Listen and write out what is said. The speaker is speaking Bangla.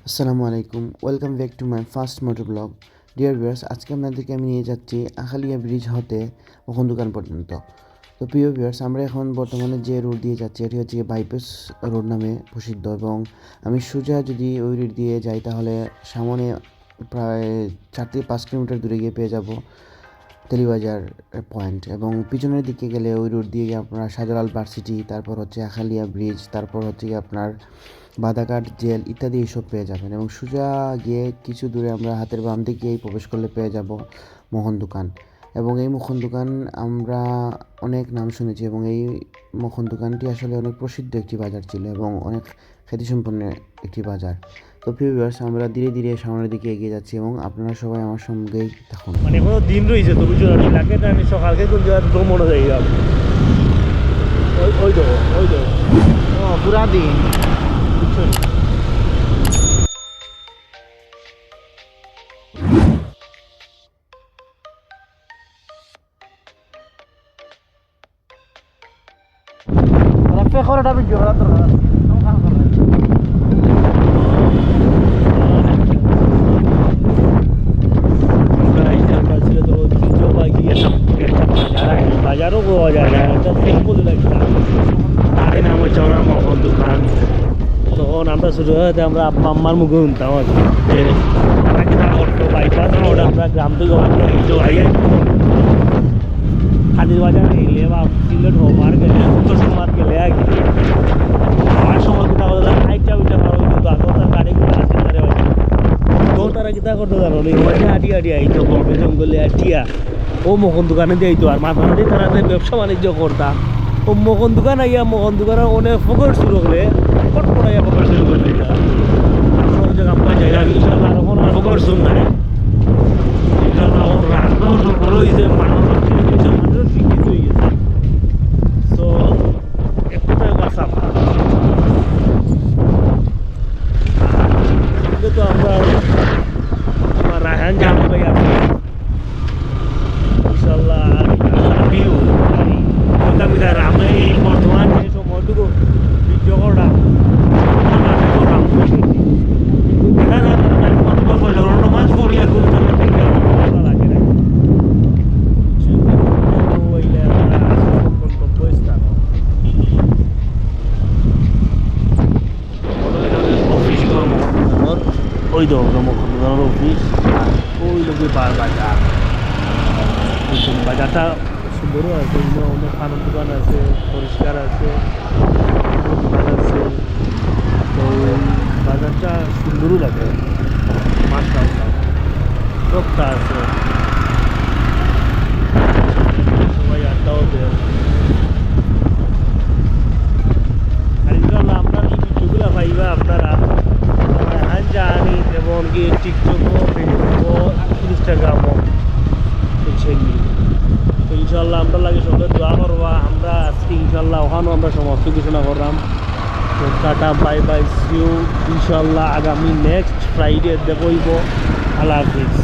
আসসালামু আলাইকুম, welcome back to my first motor blog. Dear viewers, আজকে আপনাদেরকে আমি নিয়ে যাচ্ছি আখালিয়া ব্রিজ হতে মোহন দোকান পর্যন্ত। তো প্রিয় ভিউয়ার্স, আমরা এখন বর্তমানে যে রোড দিয়ে যাচ্ছি এটি হচ্ছে বাইপাস রোড নামে প্রসিদ্ধ, এবং আমি সোজা যদি ওই রোড দিয়ে যাই তাহলে সামনে প্রায় 4 থেকে 5 কিলোমিটার দূরে গিয়ে পেয়ে যাব তেলিবাজার পয়েন্ট, এবং পিছনের দিকে গেলে ওই রোড দিয়ে গিয়ে আপনার শাহজালাল ভার্সিটি, তারপর হচ্ছে আখালিয়া ব্রিজ, তারপর হচ্ছে গিয়ে আপনার বাদাঘাট জেল ইত্যাদি এইসব পেয়ে যাবেন। এবং সোজা গিয়ে কিছু দূরে আমরা হাতের বাম দিকেই প্রবেশ করলে পেয়ে যাব মোহন দোকান। এবং এই মোহন দোকান আমরা অনেক নাম শুনেছি, এবং এই মোহন দোকানটি আসলে অনেক প্রসিদ্ধ একটি বাজার ছিল এবং অনেক খ্যাতিসম্পন্ন একটি বাজার। তো প্রিয় ভিউয়ার্স, আমরা ধীরে ধীরে সামনের দিকে এগিয়ে যাচ্ছি এবং আপনারা সবাই আমার সঙ্গেই থাকুন। মানে এখনো দিন রয়েছে তো বুঝছো, আমি লাগে না, আমি সকালকে কোন জায়গা তো মনে যাই ওই তো পুরা দিন বুঝছো। পেখরটা ভিডিও করার দরকার বাজারও পাওয়া যায় না, একটা সিম্পল একটা তার নাম হচ্ছে আমরা মোহন দোকান। তখন আমরা ছোটো হতে আমরা আব্বা আম্মার মুখে শুনতাম আর কি করতো বাইপাস রোড, আমরা গ্রাম থেকে খাদির বাজার গেলে বা সিলেট হোমার গেলে উত্তর সোমার গেলে আর কি আমার সময় কিতা করতে আইটা উইটা পারো, কিন্তু আগরটার গাড়িগুলো আছে তারে বাজে তো তারা কিতা করতে জানো হাঁটি হাঁটি আইতো বড় জঙ্গলে আটিয়া ও মোহন দোকানে দিয়েতো, আর মাথা মাটি তারা ব্যবসা বাণিজ্য করতাম। ও মোহন দোকান আইয়া মোহন দোকানের অনেক ফকর শুরু করলে পটপটাইয়া ফকর শুরু করে দিতা ফকর শুন নাই মানুষ শিক্ষিত হয়ে গেছে। তো একটাই কাঁচা সঙ্গে তো আমরা আমার রায়হান জাহান ভাই আপনি ইনশাল্লাহ ভিউ মোটামুটি আমি এই বর্তমান যে সময়টুকু ভিডিও করলাম দেখা যায় মাছ পড়িয়া লাগে না ওই তো অফিস, ওই লোকের বাজার, বাজারটা সুন্দরও আছে, অনেক খানোর দোকান আছে, পরিষ্কার আছে, দোকান আছে। তো বাজারটা সুন্দরও লাগে, মাছটা রক্তা আছে, সবাই আড্ডাও দেয়। আর ইনশাল্লাহ আপনার এই ভিডিওগুলো পাইবা আপনারা রায়হান জাহানি, এমনকি টিকটকও, ফেসবুকও, ইনস্টাগ্রামও দেখছেননি। তো ইনশাল্লাহ আমরা লাগে সবাই দোয়া করবা। আমরা আজকে ইনশাল্লাহ ওখানেও আমরা সমস্ত ঘোষণা করলাম। তো টাটা বাই বাই, সিউ ইনশাল্লাহ আগামী নেক্সট ফ্রাইডে দেখব। আল্লাহ হাফিজ।